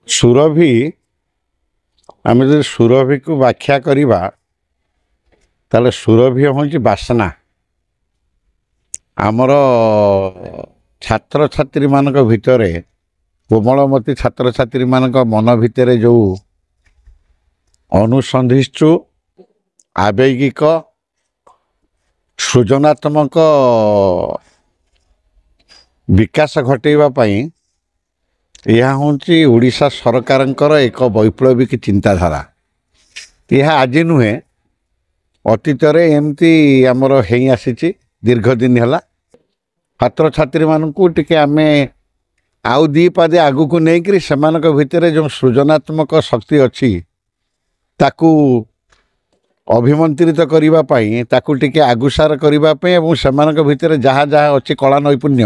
ସୁରଭି ଆମେ ଯଦି ସୁରଭିକୁ ବ୍ୟାଖ୍ୟା କରିବା ତାହେଲେ ସୁରଭି ହେଉଛି ବାସନା। ଆମର ଛାତ୍ରଛାତ୍ରୀମାନଙ୍କ ଭିତରେ କୋମଳମତୀ ଛାତ୍ରଛାତ୍ରୀମାନଙ୍କ ମନ ଭିତରେ ଯେଉଁ ଅନୁସନ୍ଧିତ୍ସୁ ଆବେଗିକ ସୃଜନାତ୍ମକ ବିକାଶ ଘଟାଇବା ପାଇଁ ଏହା ହେଉଛି ଓଡ଼ିଶା ସରକାରଙ୍କର ଏକ ବୈପ୍ଳବିକ ଚିନ୍ତାଧାରା। ଏହା ଆଜି ନୁହେଁ, ଅତୀତରେ ଏମିତି ଆମର ହେଇ ଆସିଛି ଦୀର୍ଘ ଦିନ ହେଲା। ଛାତ୍ରଛାତ୍ରୀମାନଙ୍କୁ ଟିକେ ଆମେ ଆଉ ଦୁଇ ପାଦେ ଆଗକୁ ନେଇକରି ସେମାନଙ୍କ ଭିତରେ ଯେଉଁ ସୃଜନାତ୍ମକ ଶକ୍ତି ଅଛି ତାକୁ ଅଭିମନ୍ତ୍ରିତ କରିବା ପାଇଁ, ତାକୁ ଟିକେ ଆଗୁସାର କରିବା ପାଇଁ ଏବଂ ସେମାନଙ୍କ ଭିତରେ ଯାହା ଯାହା ଅଛି କଳା ନୈପୁଣ୍ୟ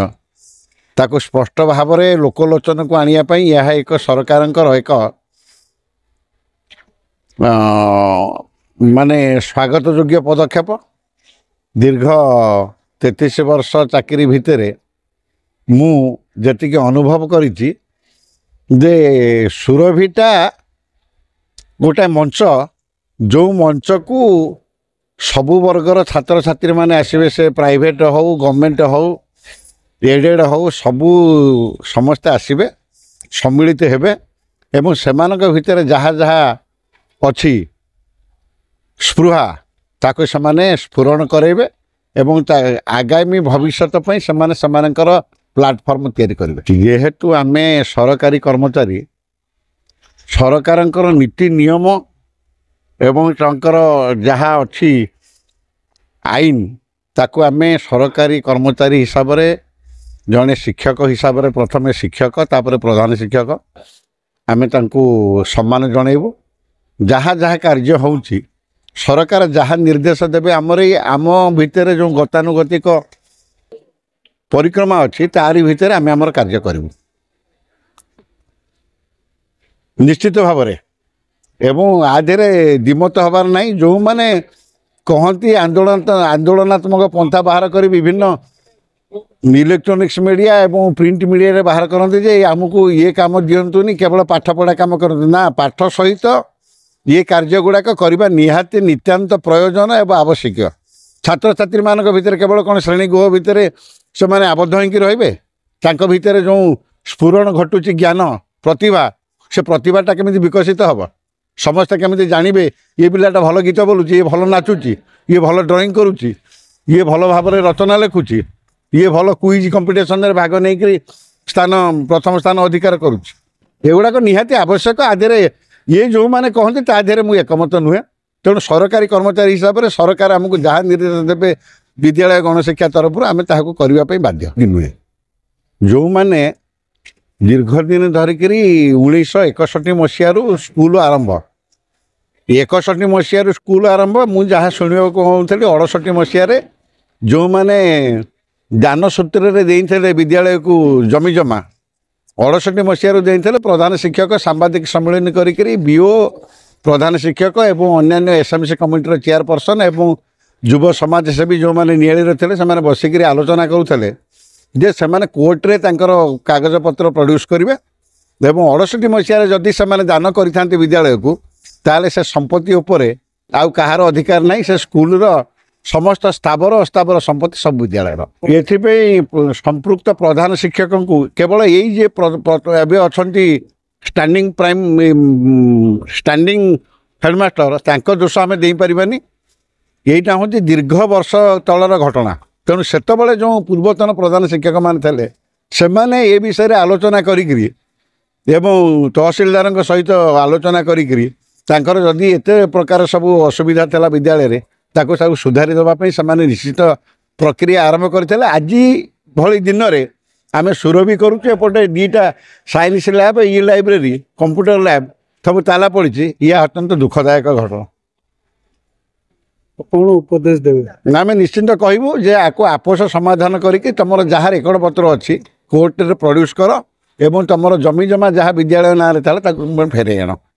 ତାକୁ ସ୍ପଷ୍ଟ ଭାବରେ ଲୋକଲୋଚନକୁ ଆଣିବା ପାଇଁ ଏହା ଏକ ସରକାରଙ୍କର ଏକ ମାନେ ସ୍ୱାଗତ ଯୋଗ୍ୟ ପଦକ୍ଷେପ। ଦୀର୍ଘ 33 ବର୍ଷ ଚାକିରି ଭିତରେ ମୁଁ ଯେତିକି ଅନୁଭବ କରିଛି ଯେ ସୁରଭିଟା ଗୋଟାଏ ମଞ୍ଚ, ଯେଉଁ ମଞ୍ଚକୁ ସବୁ ବର୍ଗର ଛାତ୍ରଛାତ୍ରୀମାନେ ଆସିବେ, ସେ ପ୍ରାଇଭେଟ୍ ହେଉ ଗଭର୍ଣ୍ଣମେଣ୍ଟ ହେଉ ଏଡେଡ଼ ହେଉ ସମସ୍ତେ ଆସିବେ, ସମ୍ମିଳିତ ହେବେ ଏବଂ ସେମାନଙ୍କ ଭିତରେ ଯାହା ଯାହା ଅଛି ସ୍ପୃହା ତାକୁ ସେମାନେ ସ୍ଫୁରଣ କରାଇବେ ଏବଂ ଆଗାମୀ ଭବିଷ୍ୟତ ପାଇଁ ସେମାନେ ସେମାନଙ୍କର ପ୍ଲାଟଫର୍ମ ତିଆରି କରିବେ। ଯେହେତୁ ଆମେ ସରକାରୀ କର୍ମଚାରୀ, ସରକାରଙ୍କର ନୀତି ନିୟମ ଏବଂ ତାଙ୍କର ଯାହା ଅଛି ଆଇନ ତାକୁ ଆମେ ସରକାରୀ କର୍ମଚାରୀ ହିସାବରେ, ଜଣେ ଶିକ୍ଷକ ହିସାବରେ, ପ୍ରଥମେ ଶିକ୍ଷକ ତାପରେ ପ୍ରଧାନ ଶିକ୍ଷକ, ଆମେ ତାଙ୍କୁ ସମ୍ମାନ ଜଣାଇବୁ। ଯାହା ଯାହା କାର୍ଯ୍ୟ ହେଉଛି ସରକାର ଯାହା ନିର୍ଦ୍ଦେଶ ଦେବେ, ଆମର ଆମ ଭିତରେ ଯେଉଁ ଗତାନୁଗତିକ ପରିକ୍ରମା ଅଛି ତାରି ଭିତରେ ଆମେ ଆମର କାର୍ଯ୍ୟ କରିବୁ ନିଶ୍ଚିତ ଭାବରେ। ଏବଂ ଆ ଦେହରେ ଦ୍ୱିମତ ହେବାର ନାହିଁ। ଯେଉଁମାନେ କହନ୍ତି ଆନ୍ଦୋଳନାତ୍ମକ ପନ୍ଥା ବାହାର କରି ବିଭିନ୍ନ ଇଲେକ୍ଟ୍ରୋନିକ୍ସ ମିଡ଼ିଆ ଏବଂ ପ୍ରିଣ୍ଟ ମିଡ଼ିଆରେ ବାହାର କରନ୍ତି ଯେ ଆମକୁ ଇଏ କାମ ଦିଅନ୍ତୁନି, କେବଳ ପାଠପଢ଼ା କାମ କରନ୍ତୁ। ନା, ପାଠ ସହିତ ଇଏ କାର୍ଯ୍ୟ ଗୁଡ଼ାକ କରିବା ନିହାତି ନିତାନ୍ତ ପ୍ରୟୋଜନ ଏବଂ ଆବଶ୍ୟକୀୟ। ଛାତ୍ରଛାତ୍ରୀମାନଙ୍କ ଭିତରେ କେବଳ କ'ଣ ଶ୍ରେଣୀଗୃହ ଭିତରେ ସେମାନେ ଆବଦ୍ଧ ହୋଇକି ରହିବେ? ତାଙ୍କ ଭିତରେ ଯେଉଁ ସ୍ଫୁରଣ ଘଟୁଛି ଜ୍ଞାନ, ପ୍ରତିଭା, ସେ ପ୍ରତିଭାଟା କେମିତି ବିକଶିତ ହେବ? ସମସ୍ତେ କେମିତି ଜାଣିବେ ଇଏ ପିଲାଟା ଭଲ ଗୀତ ବୋଲୁଛି, ଇଏ ଭଲ ନାଚୁଛି, ଇଏ ଭଲ ଡ୍ରଇଂ କରୁଛି, ଇଏ ଭଲ ଭାବରେ ରଚନା ଲେଖୁଛି, ଇଏ ଭଲ କୁଇଜ୍ କମ୍ପିଟିସନରେ ଭାଗ ନେଇକରି ପ୍ରଥମ ସ୍ଥାନ ଅଧିକାର କରୁଛି। ଏଗୁଡ଼ାକ ନିହାତି ଆବଶ୍ୟକ। ଆ ଦେହରେ ଇଏ ଯେଉଁମାନେ କହନ୍ତି ତା ଦେହରେ ମୁଁ ଏକମତ ନୁହେଁ। ତେଣୁ ସରକାରୀ କର୍ମଚାରୀ ହିସାବରେ ସରକାର ଆମକୁ ଯାହା ନିର୍ଦ୍ଦେଶ ଦେବେ ବିଦ୍ୟାଳୟ ଗଣଶିକ୍ଷା ତରଫରୁ ଆମେ ତାହାକୁ କରିବା ପାଇଁ ବାଧ୍ୟ ନୁହେଁ। ଯେଉଁମାନେ ଦୀର୍ଘ ଦିନ ଧରିକିରି 1961 ମସିହାରୁ ସ୍କୁଲ ଆରମ୍ଭ, 61 ମସିହାରୁ ସ୍କୁଲ ଆରମ୍ଭ, ମୁଁ ଯାହା ଶୁଣିବାକୁ କହୁଥିଲି 68 ମସିହାରେ ଯେଉଁମାନେ ଦାନ ସୂତ୍ରରେ ଦେଇଥିଲେ ବିଦ୍ୟାଳୟକୁ ଜମିଜମା, 68 ମସିହାରୁ ଦେଇଥିଲେ ପ୍ରଧାନ ଶିକ୍ଷକ ସାମ୍ବାଦିକ ସମ୍ମିଳନୀ କରିକିରି ବିଓ, ପ୍ରଧାନ ଶିକ୍ଷକ ଏବଂ ଅନ୍ୟାନ୍ୟ ଏସ୍ଏମ୍ସି କମିଟିର ଚେୟାରପର୍ସନ୍ ଏବଂ ଯୁବ ସମାଜସେବୀ ଯେଉଁମାନେ ନିଆଳିରେ ଥିଲେ ସେମାନେ ବସିକିରି ଆଲୋଚନା କରୁଥିଲେ ଯେ ସେମାନେ କୋର୍ଟରେ ତାଙ୍କର କାଗଜପତ୍ର ପ୍ରଡ୍ୟୁସ୍ କରିବେ ଏବଂ 68 ମସିହାରେ ଯଦି ସେମାନେ ଦାନ କରିଥାନ୍ତି ବିଦ୍ୟାଳୟକୁ ତାହେଲେ ସେ ସମ୍ପତ୍ତି ଉପରେ ଆଉ କାହାର ଅଧିକାର ନାହିଁ। ସେ ସ୍କୁଲର ସମସ୍ତ ସ୍ଥାବର ଅସ୍ଥାବର ସମ୍ପତ୍ତି ସବୁ ବିଦ୍ୟାଳୟର। ଏଥିପାଇଁ ସମ୍ପୃକ୍ତ ପ୍ରଧାନ ଶିକ୍ଷକଙ୍କୁ କେବଳ ଏଇ ଯେ ଏବେ ଅଛନ୍ତି ଷ୍ଟାଣ୍ଡିଂ ହେଡ଼ମାଷ୍ଟର, ତାଙ୍କ ଦୋଷ ଆମେ ଦେଇପାରିବାନି। ଏଇଟା ହେଉଛି ଦୀର୍ଘ ବର୍ଷ ତଳର ଘଟଣା। ତେଣୁ ସେତେବେଳେ ଯେଉଁ ପୂର୍ବତନ ପ୍ରଧାନ ଶିକ୍ଷକମାନେ ଥିଲେ ସେମାନେ ଏ ବିଷୟରେ ଆଲୋଚନା କରିକିରି ଏବଂ ତହସିଲଦାରଙ୍କ ସହିତ ଆଲୋଚନା କରିକିରି ତାଙ୍କର ଯଦି ଏତେ ପ୍ରକାର ସବୁ ଅସୁବିଧା ଥିଲା ବିଦ୍ୟାଳୟରେ ତାକୁ ସବୁ ସୁଧାରି ଦେବା ପାଇଁ ସେମାନେ ନିଶ୍ଚିତ ପ୍ରକ୍ରିୟା ଆରମ୍ଭ କରିଥିଲେ। ଆଜି ଭଳି ଦିନରେ ଆମେ ସୁରଭି କରୁଛୁ, ଏପଟେ ଦୁଇଟା ସାଇନ୍ସ ଲ୍ୟାବ୍, ଇ ଲାଇବ୍ରେରୀ, କମ୍ପ୍ୟୁଟର ଲ୍ୟାବ୍ ସବୁ ତାଲା ପଡ଼ିଛି। ଏହା ଅତ୍ୟନ୍ତ ଦୁଃଖଦାୟକ ଘଟଣା। କ'ଣ ଉପଦେଶ ଦେବେ? ଆମେ ନିଶ୍ଚିନ୍ତ କହିବୁ ଯେ ଆକୁ ଆପୋଷ ସମାଧାନ କରିକି ତୁମର ଯାହା ରେକର୍ଡ଼ ପତ୍ର ଅଛି କୋର୍ଟରେ ପ୍ରଡ୍ୟୁସ୍ କର ଏବଂ ତୁମର ଜମି ଜମା ଯାହା ବିଦ୍ୟାଳୟ ନାଁରେ ଥିଲା ତାକୁ ଫେରାଇ ଆଣ।